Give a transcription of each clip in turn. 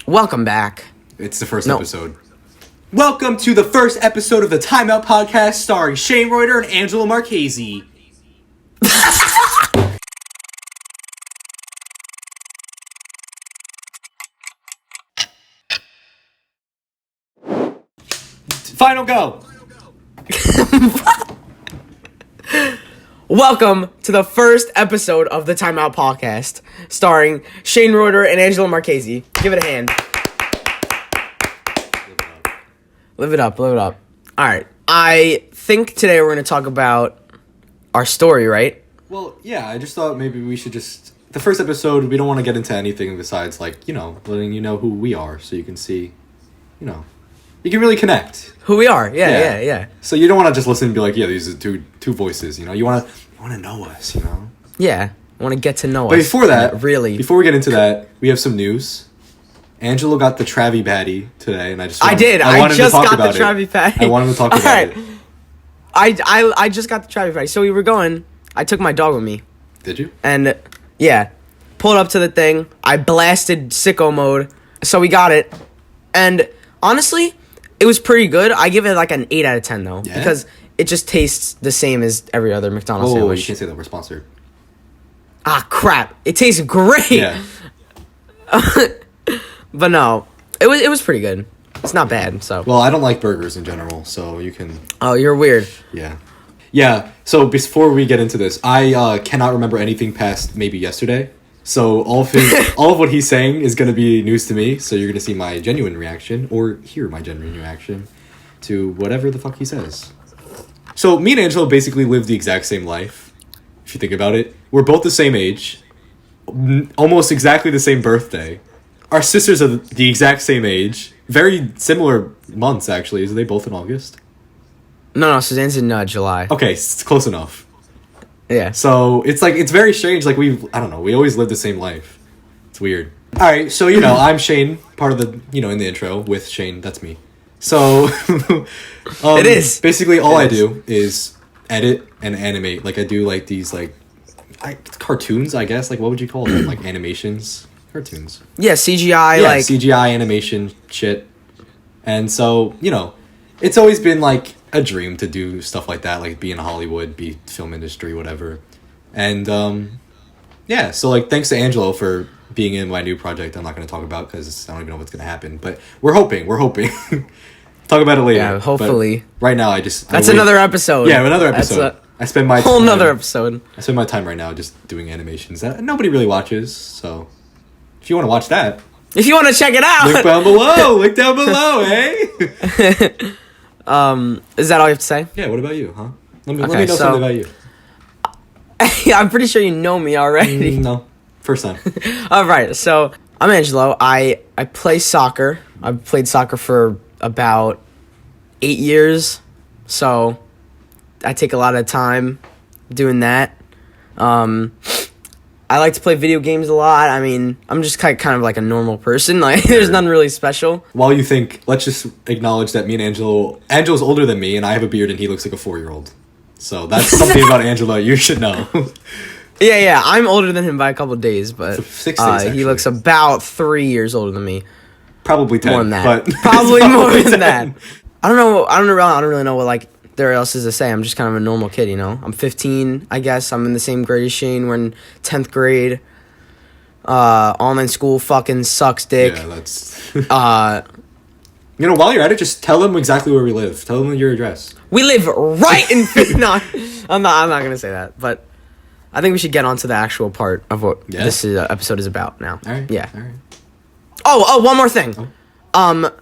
Welcome back. It's the first episode. Welcome to the first episode of the TimeOut Podcast starring Shane Reuter and Angelo Marchese. Final go. Welcome to the first episode of the TimeOut Podcast starring Shane Reuter and Angelo Marchese. Give it a hand. Live it up. All right. I think today we're going to talk about our story, right? Well, yeah, I just thought maybe we should just... The first episode, we don't want to get into anything besides, letting you know who we are so you can see, you can really connect. Who we are. Yeah. So you don't want to just listen and be like, yeah, these are two voices, You want to know us, Yeah. I want to get to know us. But before that, before we get into that, we have some news. Angelo got the Travie Patty today, and I just wanted to talk about it. I wanted to talk about it. I just got the Travie Patty. So we were going. I took my dog with me. Did you? And yeah, pulled up to the thing. I blasted sicko mode. So we got it, and honestly, it was pretty good. I give it like an 8 out of 10 though, because it just tastes the same as every other McDonald's sandwich. You can't say that we're sponsored. Ah, crap! It tastes great. Yeah. But no, it was pretty good. It's not bad. So. Well, I don't like burgers in general, so you can. Oh, you're weird. Yeah. So before we get into this, I cannot remember anything past maybe yesterday. So all of what he's saying is going to be news to me. So you're going to see my genuine reaction or hear my genuine reaction to whatever the fuck he says. So me and Angelo basically live the exact same life. If you think about it, we're both the same age, almost exactly the same birthday. Our sisters are the exact same age. Very similar months, actually. Is they both in August? No, Suzanne's in July. Okay, it's close enough. Yeah. So, it's very strange. Like, we always live the same life. It's weird. Alright, so, I'm Shane, part of the, in the intro with Shane. That's me. So, it is. Basically, all I do is edit and animate. Like, I do, these, cartoons, I guess. Like, what would you call them? Like, animations? Cartoons. Yeah, CGI, CGI animation shit. And so, it's always been a dream to do stuff like that, like be in Hollywood, be film industry, whatever. And so thanks to Angelo for being in my new project. I'm not going to talk about because I don't even know what's going to happen, but we're hoping. Talk about it later. Yeah, hopefully. But right now, another episode. Yeah, another episode. I spend my episode. I spend my time right now just doing animations that nobody really watches. So if you want to watch that, if you want to check it out, link down below, hey. Is that all you have to say? Yeah, what about you, huh? Let me know something about you. I'm pretty sure you know me already. No, first time. All right, so I'm Angelo. I play soccer. I've played soccer for about 8 years, so I take a lot of time doing that. I like to play video games a lot. I mean, I'm just kind of like a normal person. There's nothing really special. While you think, let's just acknowledge that me and Angelo's older than me, and I have a beard, and he looks like a 4-year-old. So that's something about Angelo you should know. Yeah. I'm older than him by a couple of days, but 6 days, he looks about 3 years older than me. Probably 10. More than that. But probably more than that. I don't know. I don't really know what there else is to say. I'm just kind of a normal kid, I'm 15, I guess. I'm in the same grade as Shane. We're in 10th grade. Online school fucking sucks dick. Yeah, that's... while you're at it, just tell them exactly where we live. Tell them your address. We live right in... No, I'm not going to say that. But I think we should get on to the actual part of what this episode is about now. All right. Yeah. All right. Oh, one more thing. Oh.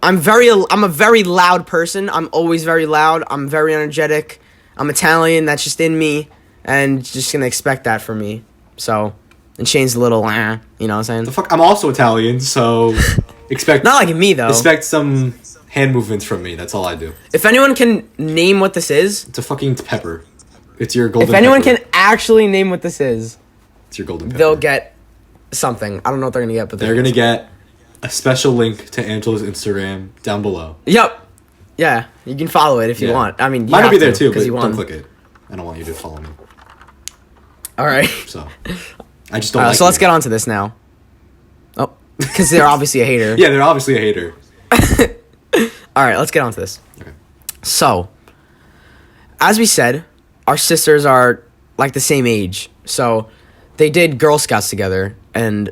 I'm a very loud person. I'm always very loud. I'm very energetic. I'm Italian. That's just in me. And just going to expect that from me. So, and Shane's a little, you know what I'm saying? The fuck? I'm also Italian, so expect... Not like me, though. Expect some hand movements from me. That's all I do. If anyone can name what this is... It's a fucking pepper. It's your golden pepper. If anyone can actually name what this is... It's your golden pepper. They'll get something. I don't know what they're going to get, but they're going to get... a special link to Angelo's Instagram down below. Yep. Yeah, you can follow it if you want. I mean, you might be there too, but don't click it. I don't want you to follow me. All right. So, I just don't. So let's get on to this now. Oh, Because they're obviously a hater. Yeah, they're obviously a hater. All right, let's get on to this. Okay. So, as we said, our sisters are like the same age. So, they did Girl Scouts together. And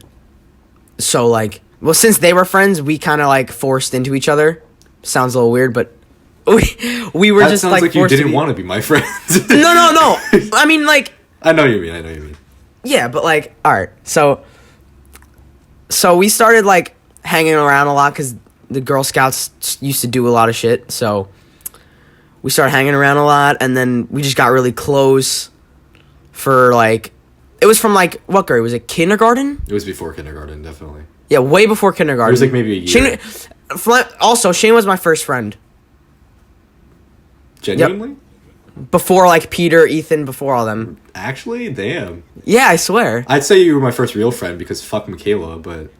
so, like, well, since they were friends, we kind of like forced into each other. Sounds a little weird, but we were That just sounds like you forced didn't want to be my friend. No. I mean, like, I know what you mean. yeah, but like, all right. So we started like hanging around a lot because the Girl Scouts used to do a lot of shit. So we started hanging around a lot, and then we just got really close for like, it was from like, what grade? Was it kindergarten? It was before kindergarten, definitely. Yeah, way before kindergarten. It was like maybe a year. Shane was my first friend. Genuinely? Yep. Before like Peter, Ethan, before all them. Actually, damn. Yeah, I swear. I'd say you were my first real friend because fuck Michaela, but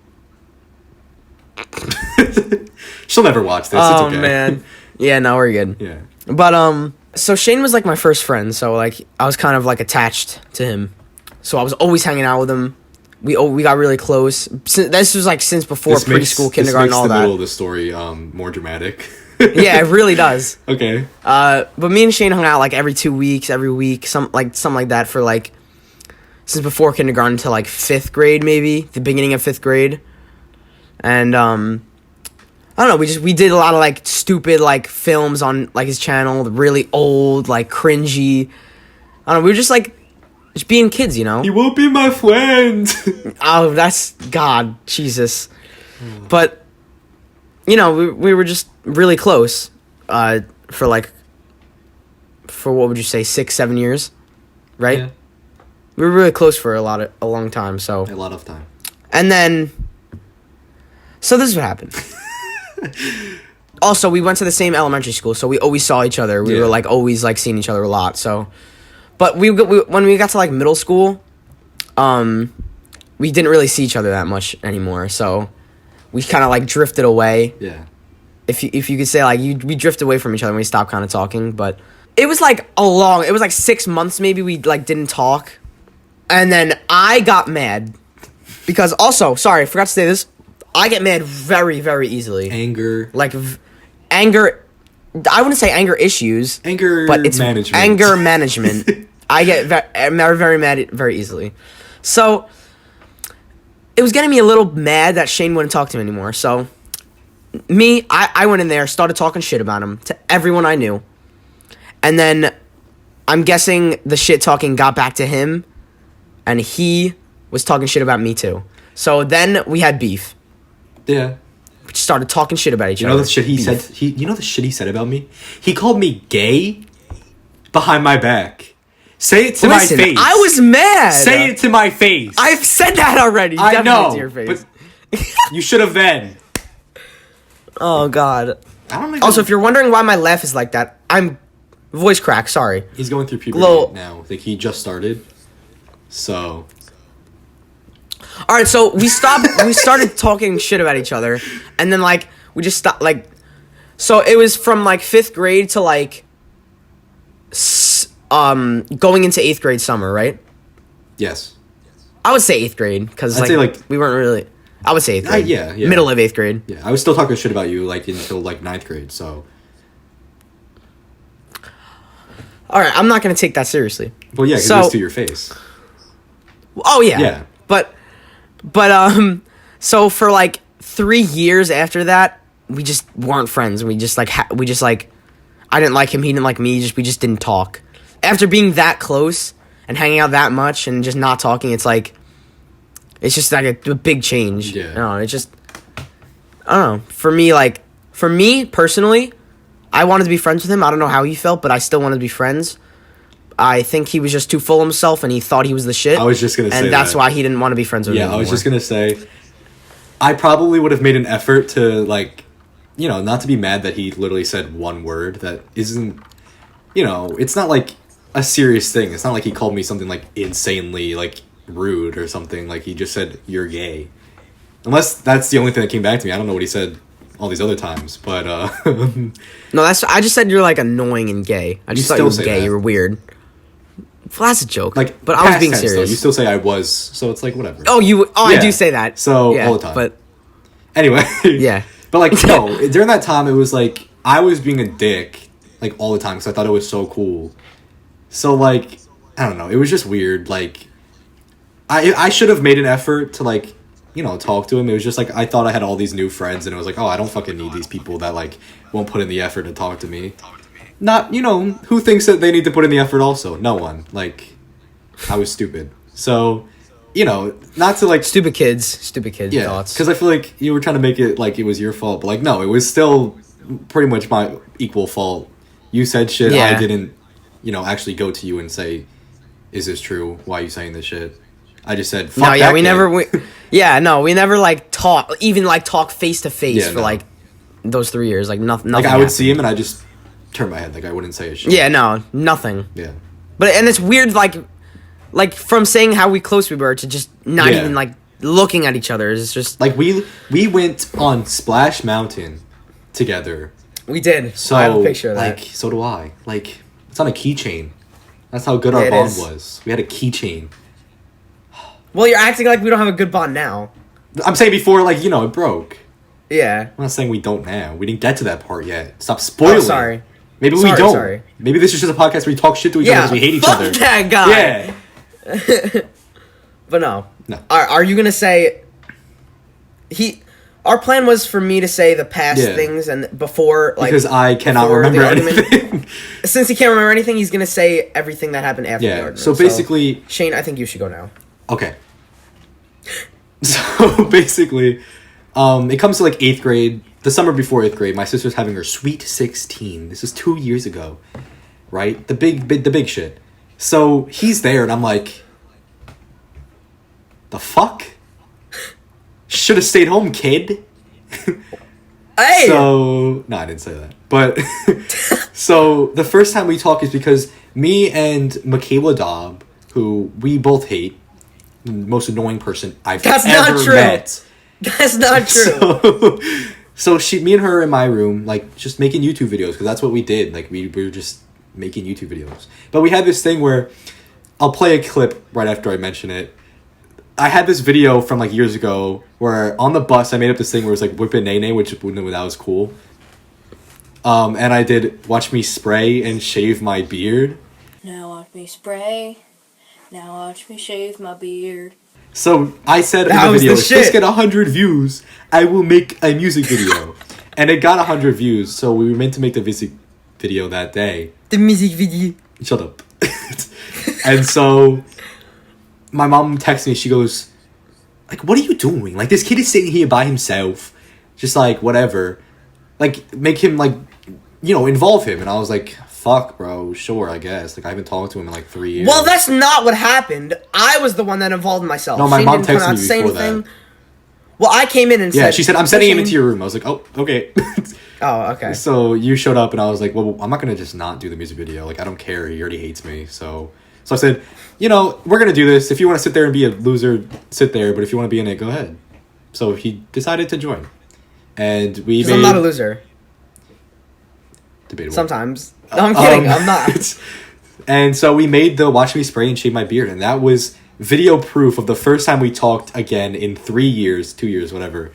she'll never watch this. Oh, it's okay. man. Yeah, no, we're good. Yeah. But so Shane was like my first friend, so like I was kind of like attached to him. So I was always hanging out with him. We got really close. This was like since before preschool, kindergarten, all that. This makes the middle of the story more dramatic. Yeah, it really does. Okay. But me and Shane hung out like every 2 weeks, every week, something like that for like since before kindergarten to like 5th grade, maybe the beginning of 5th grade. And I don't know, we did a lot of like stupid like films on like his channel, really old, like cringy. I don't know, we were just like just being kids, you know. You won't be my friend. Oh, that's God, Jesus. But you know, we were just really close for what would you say, 6-7 years, right? Yeah. We were really close for a long time. So A lot of time. and then, so this is what happened. Also, we went to the same elementary school, so we always saw each other. We were like always like seeing each other a lot. So, but when we got to like middle school, we didn't really see each other that much anymore. So we kind of like drifted away. Yeah. If you could say like we drifted away from each other and we stopped kind of talking. But it was like it was like 6 months maybe we like didn't talk, and then I got mad because also sorry I forgot to say this. I get mad very, very easily. Anger. Like, anger... I wouldn't say anger issues. Anger but it's management. Anger management. I get very, very mad very easily. So, it was getting me a little mad that Shane wouldn't talk to me anymore. So, I went in there, started talking shit about him to everyone I knew. And then, I'm guessing the shit talking got back to him. And he was talking shit about me too. So, then we had beef. Yeah. We just started talking shit about each other. You know the shit he said? You know the shit he said about me? He called me gay behind my back. Say it to my face. I was mad. Say it to my face. I've said that already. I Definitely know. To your face. But you should have then. Oh, God. I don't think Also, if you're wondering why my laugh is like that, I'm... Voice crack, sorry. He's going through puberty now. Like, he just started. So... All right, so we started talking shit about each other, and then like we just stopped. Like, so it was from like 5th grade to like going into 8th grade summer, right? Yes. I would say 8th grade because like we weren't really. I would say 8th grade. Yeah. Middle of 8th grade. Yeah, I was still talking shit about you like until like 9th grade. So. All right, I'm not gonna take that seriously. Well, yeah, because it was to your face. Oh yeah. Yeah. But so for like 3 years after that, we just weren't friends. We just like I didn't like him, he didn't like me. We just didn't talk. After being that close and hanging out that much and just not talking, it's just like a big change. Yeah. I don't know, I don't know. For me personally, I wanted to be friends with him. I don't know how he felt, but I still wanted to be friends. I think he was just too full of himself and he thought he was the shit. I was just going to say and that's why he didn't want to be friends with me Yeah, anymore. I was just going to say, I probably would have made an effort to, like, you know, not to be mad that he literally said one word that isn't, you know, it's not like a serious thing. It's not like he called me something, like, insanely, like, rude or something. Like, he just said, you're gay. Unless that's the only thing that came back to me. I don't know what he said all these other times, but, No, I just said you're, like, annoying and gay. I just thought you were gay. That. You were weird. Well, that's a joke. Like, but I was being serious. Though. You still say I was, so it's like whatever. Oh, yeah. I do say that. So yeah, all the time. But Anyway. Yeah. But, like, no, during that time, it was, like, I was being a dick, like, all the time, because I thought it was so cool. So, like, I don't know, it was just weird, like, I should have made an effort to, like, you know, talk to him. It was just, like, I thought I had all these new friends, and it was like, oh, I don't fucking need these people that, like, won't put in the effort to talk to me. Not, you know, who thinks that they need to put in the effort also? No one. Like, I was stupid. So, you know, not to, like... Stupid kids thoughts. Because I feel like you were trying to make it like it was your fault. But, like, no, it was still pretty much my equal fault. You said shit. Yeah. I didn't, you know, actually go to you and say, is this true? Why are you saying this shit? I just said, fuck no, yeah, that we kid. never... we never, like, talk face-to-face for, like, those 3 years. Like, nothing Like, I happened. would see him and I just turn my head. Like, I wouldn't say a shit. Yeah, no, nothing. Yeah. And it's weird, like from saying how close we were to just not even, like, looking at each other. It's just... Like, we went on Splash Mountain together. We did. So, I have a picture of that. like, so do I. Like, it's on a keychain. That's how good our Yeah, it bond is. was. We had a keychain. Well, you're acting like we don't have a good bond now. I'm saying before, like, you know, it broke. Yeah. I'm not saying we don't now. We didn't get to that part yet. Stop spoiling. Oh, sorry. Maybe we Sorry, don't. sorry. Maybe this is just a podcast where we talk shit to each other because we hate each fuck other. that guy. Yeah. But no. No. Are you gonna say... Our plan was for me to say the past Yeah. things and before, like... Because I cannot before the remember argument. anything. Since he can't remember anything, he's gonna say everything that happened after the Yeah. argument. So basically... Shane, I think you should go now. Okay. So basically, it comes to like 8th grade, the summer before 8th grade. My sister's having her sweet 16. This is 2 years ago, right? The big shit. So he's there, and I'm like, the fuck? Should have stayed home, kid. Hey. So no, I didn't say that. But so the first time we talk is because me and Michaela Dobb, who we both hate. Most annoying person I've That's ever not true. met. That's not true. So me and her in my room, like, just making YouTube videos, because that's what we did. Like, we were just making YouTube videos. But we had this thing where, I'll play a clip right after I mention it. I had this video from, like, years ago, where on the bus, I made up this thing where it was, like, whip and nay-nay, which, that was cool. And I did watch me spray and shave my beard. Now watch me spray. Now watch me shave my beard. So I said in That the was video, the if this shit. get 100 views, I will make a music video. And it got 100 views, so we were meant to make the music video that day. The music video. Shut up. And so my mom texts me, she goes, like, what are you doing? Like, this kid is sitting here by himself, just like, whatever. Like, make him, like, you know, involve him. And I was like, fuck, bro, sure, I guess. Like, I haven't talked to him in, like, 3 years. Well, that's not what happened. I was the one that involved myself. No, my Shane mom didn't come texted out me to say before anything. that. Well, I came in and Yeah, said... she said, I'm sending him Shane- into your room. I was like, oh, okay. Oh, okay. So you showed up, and I was like, well, I'm not going to just not do the music video. Like, I don't care. He already hates me. So I said, you know, we're going to do this. If you want to sit there and be a loser, sit there. But if you want to be in it, go ahead. So he decided to join. And we Because made... I'm not a loser. Debatable. Sometimes. No, I'm kidding. I'm not. And so we made the Watch Me Spray and Shave My Beard. And that was video proof of the first time we talked again in 3 years, 2 years, whatever,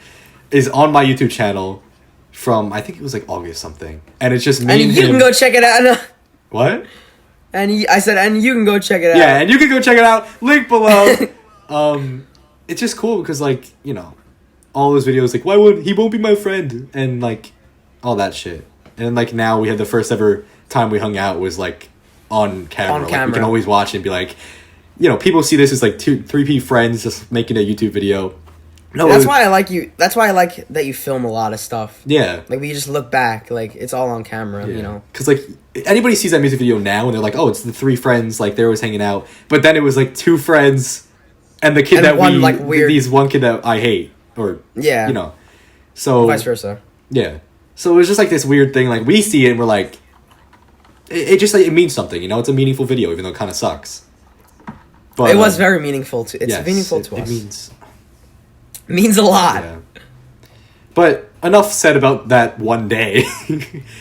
is on my YouTube channel from, I think it was like August something. And it's just me And and you him. can go check it out. What? I said, and you can go check it out. Yeah, and you can go check it out. Link below. It's just cool because, like, you know, all those videos, like, he won't be my friend, and like all that shit. And like now we had the first ever time we hung out was like on camera. On Like, camera. we can always watch and be like, you know, people see this as like 3P friends just making a YouTube video. No, That's why I like you. That's why I like that you film a lot of stuff. Yeah. Like, we just look back. Like, it's all on camera, you know? Because, like, anybody sees that music video now and they're like, oh, it's the 3 friends, like, they're always hanging out. But then it was, like, 2 friends and the kid And that one, like, weird... these one kid that I hate. Or, Yeah. you know. So... Vice versa. Yeah. So it was just, like, this weird thing. Like, we see it and we're like... It just, like, it means something, you know? It's a meaningful video, even though it kind of sucks. But, It was very meaningful to... It's yes, meaningful to it us. Means a lot. Yeah. But enough said about that one day.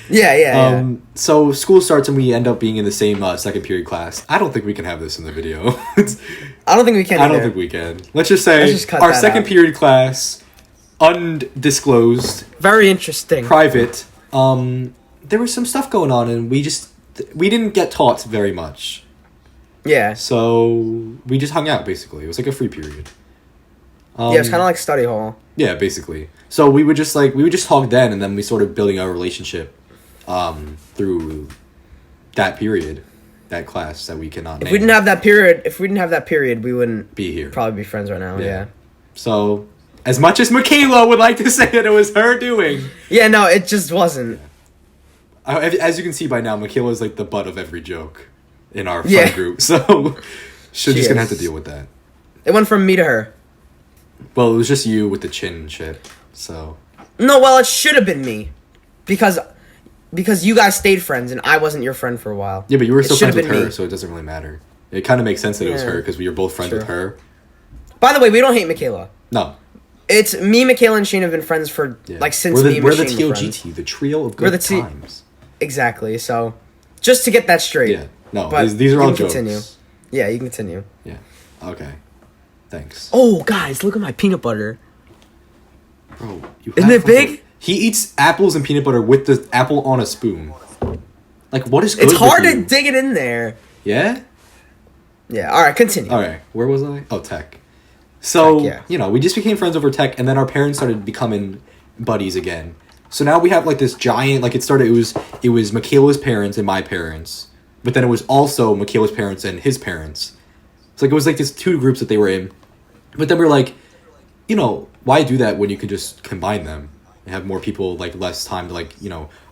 Yeah. So school starts and we end up being in the same second period class. I don't think we can have this in the video. I don't think we can I don't either. think we can. Let's just say Let's just cut our that second out. period class undisclosed, Very interesting. private. There was some stuff going on, and we didn't get taught very much. Yeah. So we just hung out. Basically, it was like a free period. Yeah, it's kind of like study hall. Yeah, basically. So we would just talk then, and then we started building our relationship through that period, that class that we cannot name. If we didn't have that period, we wouldn't be here. Probably be friends right now. Yeah. So, as much as Michaela would like to say that it was her doing, yeah, no, it just wasn't. As you can see by now, Michaela is like the butt of every joke in our friend group. So she's just gonna have to deal with that. It went from me to her. Well, it was just you with the chin and shit. So. No, well, it should have been me, because you guys stayed friends and I wasn't your friend for a while. Yeah, but you were still friends with her, me. so it doesn't really matter. It kind of makes sense that it was her because we were both friends with her. By the way, we don't hate Michaela. No. It's me, Michaela, and Shane have been friends for since me and we're the Shane were TOGT, the trio of good times. Exactly. So, just to get that straight. Yeah. No, these are all jokes. Continue. Yeah, you can continue. Yeah. Okay. Thanks. Oh, guys, look at my peanut butter. Bro, isn't it big? He eats apples and peanut butter with the apple on a spoon. Like, what is good It's hard with to you? dig it in there. Yeah? Yeah, alright, continue. Alright, where was I? Oh, tech. So, tech, yeah. We just became friends over tech, and then our parents started becoming buddies again. So now we have, like, this giant, like, it was Michaela's parents and my parents, but then it was also Michaela's parents and his parents. So, like, it was, like, these two groups that they were in. But then we're like, why do that when you can just combine them and have more people, like, less time to, like,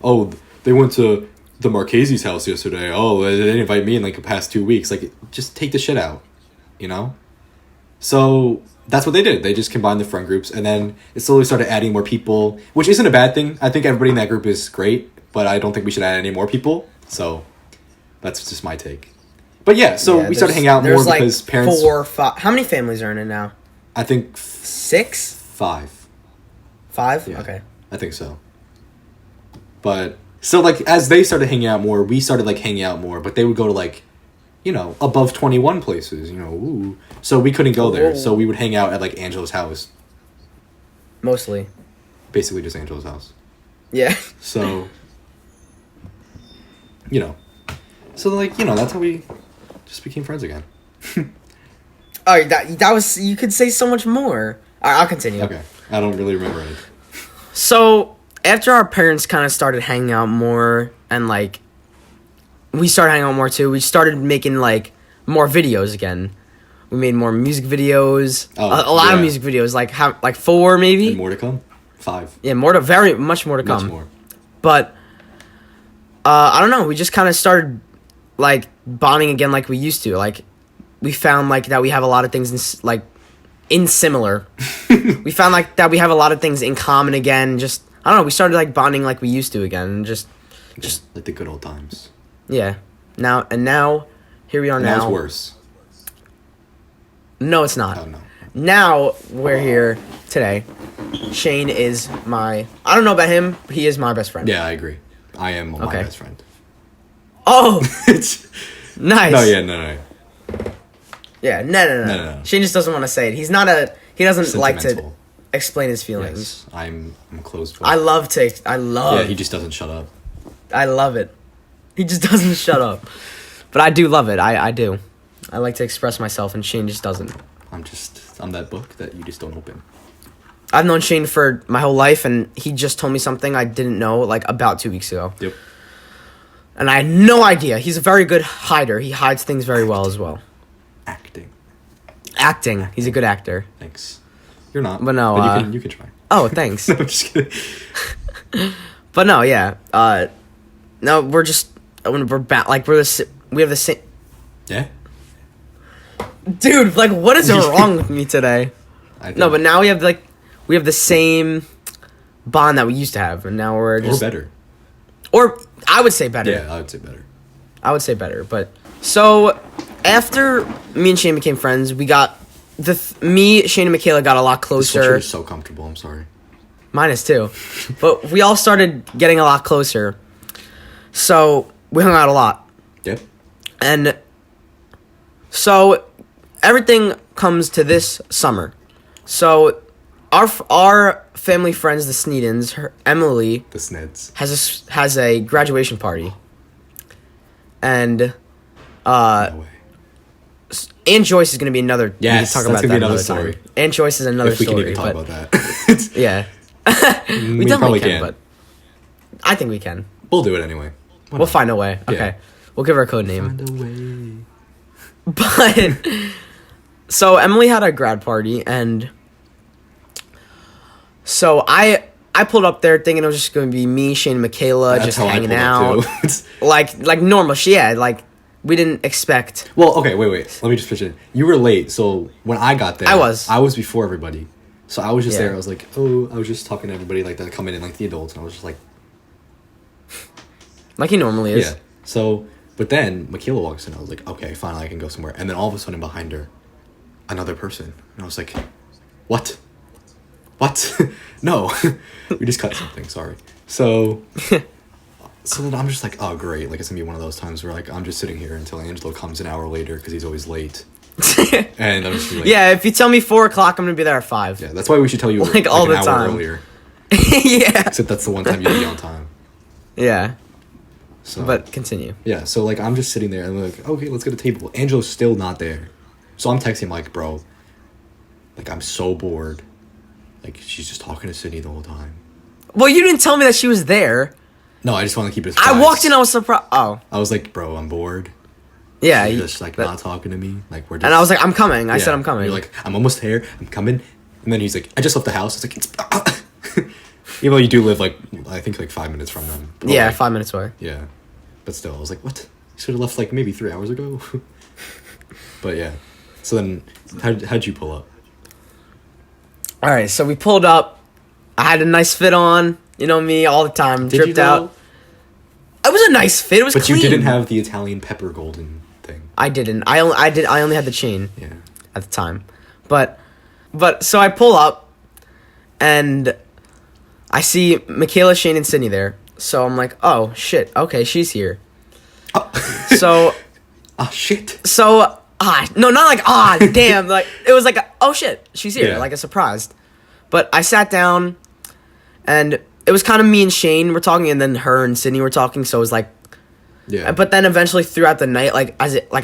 oh, they went to the Marchese's house yesterday. Oh, they didn't invite me in, like, the past 2 weeks. Like, just take the shit out, So that's what they did. They just combined the friend groups, and then it slowly started adding more people, which isn't a bad thing. I think everybody in that group is great, but I don't think we should add any more people. So that's just my take. But yeah, so we started hanging out more because parents... 4 or 5... How many families are in it now? I think... 6? 5. 5? Yeah, okay. I think so. But... So, like, as they started hanging out more, we started, like, hanging out more. But they would go to, like, above 21 places, ooh. So we couldn't go there. So we would hang out at, like, Angelo's house. Mostly. Basically just Angelo's house. Yeah. So, So, like, that's how we just became friends again. Oh, that was... You could say so much more. All right, I'll continue. Okay. I don't really remember anything. So, after our parents kind of started hanging out more, and, like, we started hanging out more, too, we started making, like, more videos again. We made more music videos. Oh, a lot of music videos, like 4, maybe? And more to come? 5. Yeah, very much more to come. Much more. But, I don't know, we just kind of started, like, bonding again like we used to. Like, we found, like, that we have a lot of things, in similar. We found, like, that we have a lot of things in common again. Just, I don't know, we started, like, bonding like we used to again. And just like the good old times. Yeah. Now, here we are now. Now it's worse. No, it's not. Oh, no. Now, we're here today. Shane is I don't know about him, but he is my best friend. Yeah, I agree. I am my best friend. Oh! Nice. No, yeah, no. Yeah, no. Shane just doesn't want to say it. He doesn't like to explain his feelings. Yes, I'm closed. Yeah, he just doesn't shut up. I love it. He just doesn't shut up. But I do love it. I do. I like to express myself, and Shane just doesn't. I'm that book that you just don't open. I've known Shane for my whole life, and he just told me something I didn't know, like, about 2 weeks ago. Yep. And I had no idea. He's a very good hider. He hides things very well as well. Acting. He's a good actor. Thanks. You're not. But no, but you can try. Oh, thanks. No, I'm just kidding. But no, yeah. No, we're just... We're back. Like, we have the same... Yeah? Dude, like, what is wrong with me today? No, but now we have the same bond that we used to have, and now we're just... Or better. Or, I would say better. Yeah, I would say better. But... So, after me and Shane became friends, we got... Shane, and Michaela got a lot closer. This sweatshirt is so comfortable, I'm sorry. Mine is too. But we all started getting a lot closer. So, we hung out a lot. Yep. And... So, everything comes to this summer. So, our family friends, the Sneedens, Emily The Snids. has a graduation party, and No way. Aunt Joyce is gonna be another. Yes, we can that's talk gonna about be that another time. story. Aunt Joyce is another If we story. can even talk but, about that. Yeah, we We definitely probably can, can. but I think we can. We'll do it anyway. Why We'll not? find a way. Yeah. Okay, we'll give her a code name. Find a way. But so Emily had a grad party, and so I pulled up there thinking it was just going to be me, Shane, and Michaela That's just how I hanging pulled out, up too. like normal. Like we didn't expect. Well, okay, wait. Let me just pitch it. You were late, so when I got there, I was before everybody. So I was just Yeah. there. I was like, oh, I was just talking to everybody like that coming in, like the adults, and I was just like, he normally is. yeah. So, but then Michaela walks in. I was like, okay, finally I can go somewhere. And then all of a sudden behind her, another person, and I was like, what? No, we just cut something. Sorry. So. So then I'm just like, oh great, like it's gonna be one of those times where like I'm just sitting here until Angelo comes an hour later because he's always late, and I'm just like, Yeah, if you tell me 4 o'clock, I'm gonna be there at 5. yeah, that's why we should tell you Like, all an the hour time. earlier. Yeah. Except that's the one time you'd be on time. Yeah. So, But continue. yeah, so like I'm just sitting there and I'm like, okay, let's get a table. Angelo's still not there, so I'm texting him like, bro, like I'm so bored, like she's just talking to Sydney the whole time. Well, you didn't tell me that she was there. No, I just want to keep it. A I surprise. walked in, I was surprised. Oh. I was like, bro, I'm bored. Yeah. You're you- just like that- not talking to me. Like we're just. and I was like, I'm coming. I said Yeah. I'm coming. You're like, I'm almost there. I'm coming. And then he's like, I just left the house. I was like, even though you do live like, I think like 5 minutes from them. But, yeah, like, 5 minutes away. Yeah. But still, I was like, what? You should have left like maybe 3 hours ago. But yeah. So then, how'd you pull up? All right, so we pulled up. I had a nice fit on. You know me, all the time. Did dripped you though? out. It was a nice fit. It was But clean. you didn't have the Italian pepper golden thing. I didn't. I only had the chain Yeah. at the time, but so I pull up, and I see Michaela, Shane, and Sydney there. So I'm like, oh shit, okay, she's here. Oh. So Shit. no, not like damn, like it was like oh shit, she's here, Yeah. like a surprise. But I sat down, and it was kind of me and Shane were talking, and then her and Sydney were talking. So it was like, Yeah. but then eventually throughout the night, like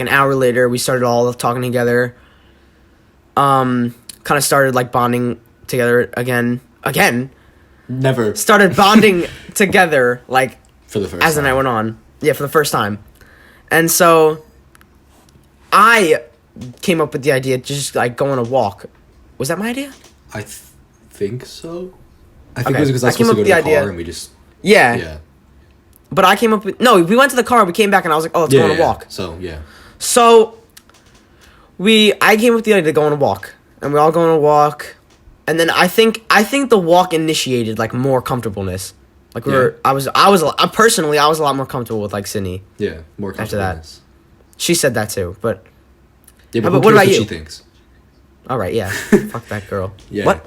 an hour later, we started all talking together. Kind of started like bonding together again. Never. Started bonding together like For the first as the time. night went on. Yeah, for the first time. And so I came up with the idea to just like go on a walk. Was that my idea? I think so. I think Okay. it was because I was I came supposed to up go to with the the car idea- and we just. Yeah. Yeah. But I came up with no. We went to the car. We came back, and I was like, "Oh, let's go on a walk." So, yeah. So I came up with the idea to go on a walk, and we all go on a walk, and then I think the walk initiated like more comfortableness. Like I was personally I was a lot more comfortable with like Sydney. Yeah. More After that. comfortableness. She said that too, but Yeah, How but about- what what about she you? thinks. all right, yeah, fuck that girl. Yeah. What?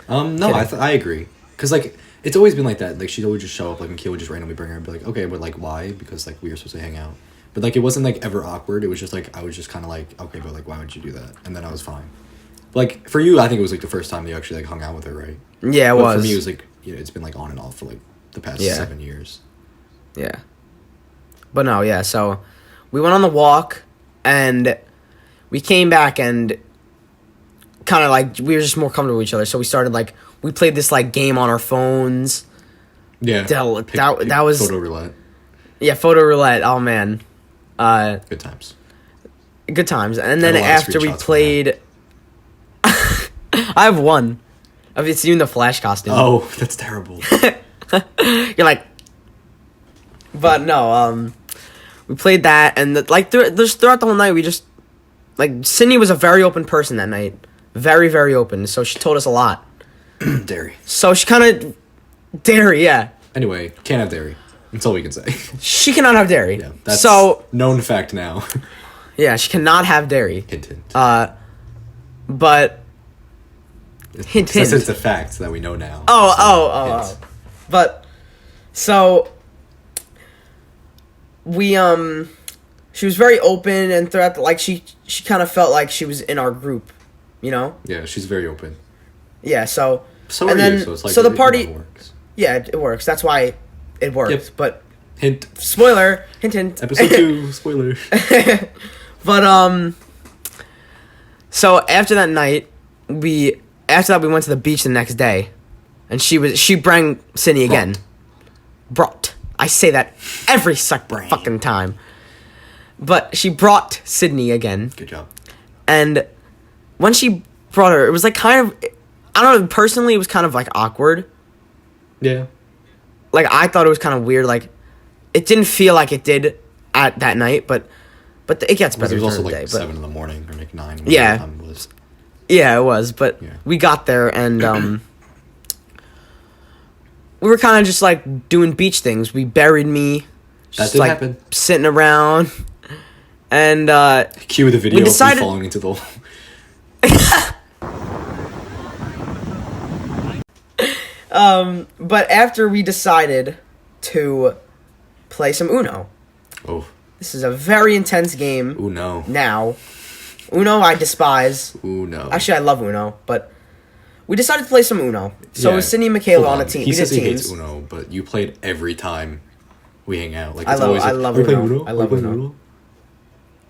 No, Kidding. I agree. Because, like, it's always been like that. Like, she'd always just show up, like, and Keel would just randomly bring her and be like, okay, but, like, why? Because, like, we were supposed to hang out. But, like, it wasn't, like, ever awkward. It was just, like, I was just kind of like, okay, but, like, why would you do that? And then I was fine. Like, for you, I think it was, like, the first time you actually, like, hung out with her, right? Yeah, it But was. for me, it was, like, you know, it's been, like, on and off for, like, the past Yeah. 7 years. Yeah. But no, yeah, so we went on the walk, and we came back, and kind of like we were just more comfortable with each other. So we started like we played this like game on our phones. Yeah. That was Photo roulette. yeah, photo roulette. Oh man, Good times. good times. And then I have a lot of after we screenshots from played, I have one. Of it's you in the Flash costume. Oh, that's terrible. You're like, but no. We played that, and throughout the whole night, we just like Sydney was a very open person that night, very very open. So she told us a lot. Dairy. So she kind of dairy, yeah. Anyway, can't have dairy. That's all we can say. She cannot have dairy. Yeah, that's so known fact now. yeah, she cannot have dairy. Hint, hint. But hint, Since hint. it's a fact that we know now. Oh. hint. But so we she was very open, and throughout like she kind of felt like she was in our group, you know? Yeah, she's very open. Yeah, so So and are then you, so it's like so the it party, works. yeah, it works. That's why it works. Yep. But Hint. spoiler, hint, hint. Episode 2, spoiler. But so after that night, we went to the beach the next day, and she brought Sydney again. Brought. I say that every fucking time. But she brought Sydney again. Good job. And when she brought her, it was like kind of, I don't know, personally it was kind of like awkward. Yeah. Like I thought it was kind of weird. Like it didn't feel like it did at that night, but it gets better. It was also during the like day, 7 in the morning or like 9. Yeah. Time it was. Yeah, it was. But Yeah. we got there and we were kind of just like doing beach things. We buried me. Just did like happen. sitting around. And Cue the video we of decided- me falling into the but after we decided to play some Uno. Oh. This is a very intense game. Ooh, no. Now, Uno I despise. Ooh, no. Actually, I love Uno, but we decided to play some Uno. So Yeah. it was Sydney and Michaela Hold on a team. He We did says he hates teams. Uno, but you played every time we hang out. Like I it's love- always I like, love "Are we playing Uno. Uno? I Are we love playing Uno."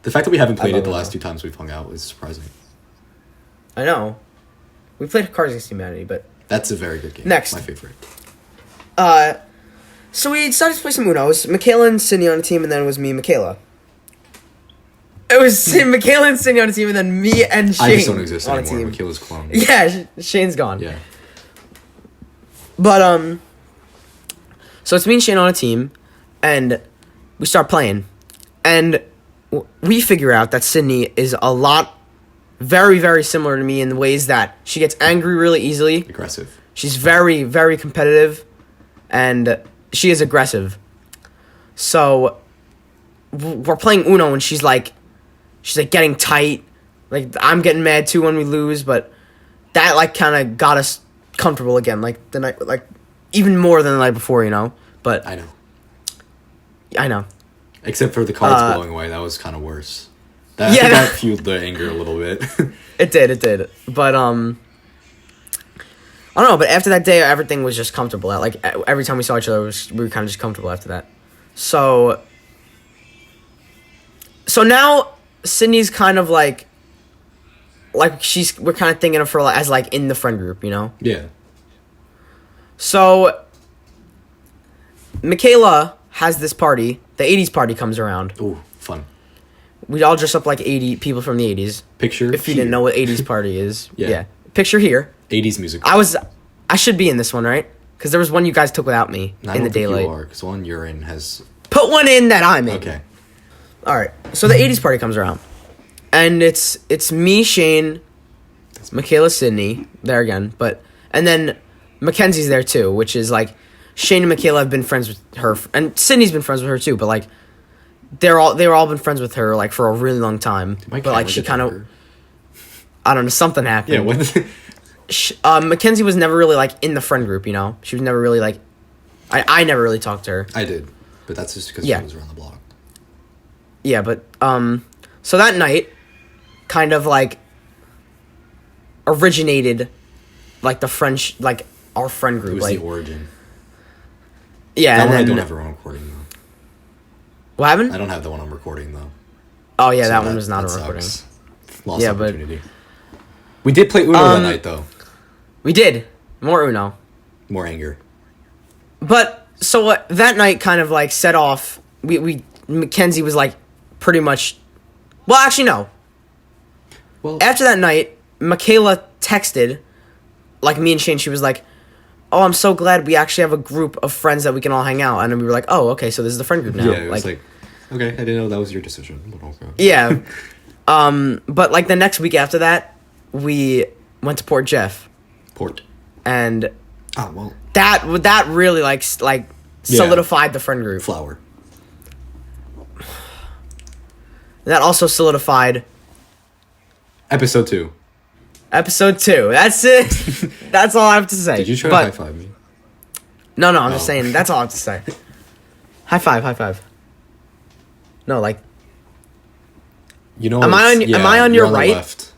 The fact that we haven't played love it the Uno. last 2 times we've hung out is surprising. I know. We played Cards Against Humanity, but That's a very good game. Next. My favorite. so we decided to play some Uno. It was Michaela and Sydney on a team, and then it was me and Michaela. It was Michaela and Sydney on a team, and then me and Shane I just don't exist on a anymore. team. Michaela's clone. Yeah, Shane's gone. Yeah. But so it's me and Shane on a team, and we start playing, and we figure out that Sydney is a lot, very, very similar to me in the ways that she gets angry really easily. Aggressive. She's very, very competitive, and she is aggressive. So we're playing Uno, and she's like getting tight. Like I'm getting mad too when we lose, but that like kind of got us comfortable again. Like the night, like even more than the night before, you know. But I know. I know. Except for the cards blowing away, that was kind of worse. Yeah, I think that- that fueled the anger a little bit. It did. But I don't know. But after that day, everything was just comfortable. Like every time we saw each other, we were kind of just comfortable after that. So now Sydney's kind of like we're kind of thinking of her as like in the friend group, you know. Yeah. So Michaela has this party. The 80s party comes around. Ooh, fun. We all dress up like 80 people from the 80s. Picture. If you didn't know what 80s party is. Yeah. Picture here. 80s music. I should be in this one, right? Because there was one you guys took without me I in don't the think daylight. you are, because the one you're in has... Put one in that I'm in. Okay. All right. So the 80s party comes around. And it's me, Shane, Michaela, Sydney, there again, and then Mackenzie's there too, which is like Shane and Michaela have been friends with her, and Sydney's been friends with her too, but like they were all been friends with her like for a really long time. Did my But like camera she get kind of, darker? I don't know, something happened. Yeah, what? Mackenzie was never really like in the friend group, you know. She was never really like, I never really talked to her. I did, but that's just because Yeah. she was around the block. Yeah, but so that night kind of like originated like the French, like our friend It group, was like the origin. yeah. That And one I then don't have on recording, though. what happened? I don't have the one on recording, though. Oh yeah, So that one was not that a recording. sucks. Lost Yeah, but- opportunity. We did play Uno that night, though. We did more Uno, More anger. but so that night kind of like set off. We Mackenzie was like pretty much. Well, actually no. Well, After that night, Michaela texted, like me and Shane. She was like, "Oh, I'm so glad we actually have a group of friends that we can all hang out." And then we were like, "Oh, okay, so this is the friend group now." yeah, it was like, okay, I didn't know that was your decision, but okay. yeah. But like the next week after that, we went to Port Jeff, Port. and Oh, well. that really like Yeah. solidified the friend group. Flower. That also solidified Episode 2. episode 2. That's it. That's all I have to say. Did you try But- to high-five me? No, I'm just Oh. saying. That's all I have to say. High five. No, like, You know, Am I it's- on- am I on you're your the right? left.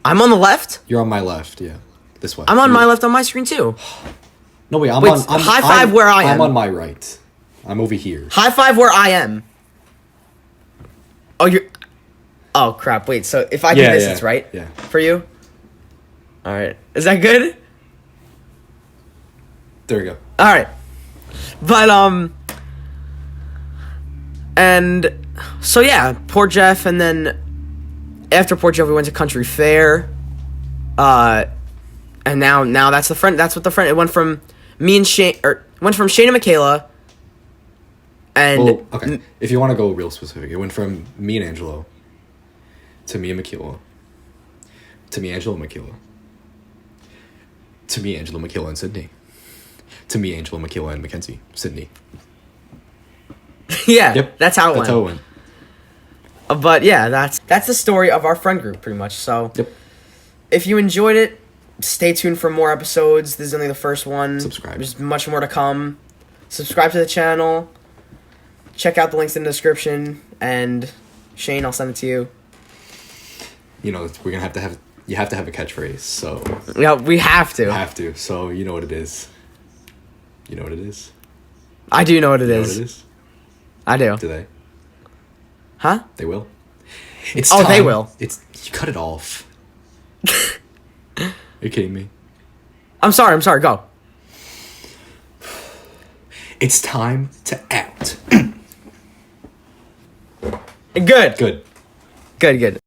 I'm on the left. You're on my left. Yeah, this way. I'm on my left on my screen too. No wait, Wait, high five where I am. I'm on my right. I'm over here. High five where I am. Oh, you're. Oh crap! Wait. So if I do this, it's right. Yeah. For you. All right. Is that good? There we go. All right. But and so yeah, Port Jeff, and then after Port Jeff we went to Country Fair. And now that's the friend. That's what the friend. It went from me and Shane, or went from Shane and Michaela. And Well, okay. If you want to go real specific, it went from me and Angelo to me and Michaela to me, Angelo, Michaela to me, Angelo, Michaela, and Sydney to me, Angelo, Michaela, and Mackenzie, Sydney. yeah, Yep. that's how it That's went. how it went. But yeah, that's the story of our friend group, pretty much. So Yep. if you enjoyed it, stay tuned for more episodes. This is only the first one. Subscribe. There's much more to come. Subscribe to the channel. Check out the links in the description. And Shane, I'll send it to you. You know, we're gonna you have to have a catchphrase, so Yeah, we have to. you have to. So you know what it is. You know what it is. I do know what it You know is. what it is. I do. Do they? Huh? They will. It's Oh, time. they will. It's you cut it off. Are you kidding me? I'm sorry. Go. It's time to out. Good. Good. Good.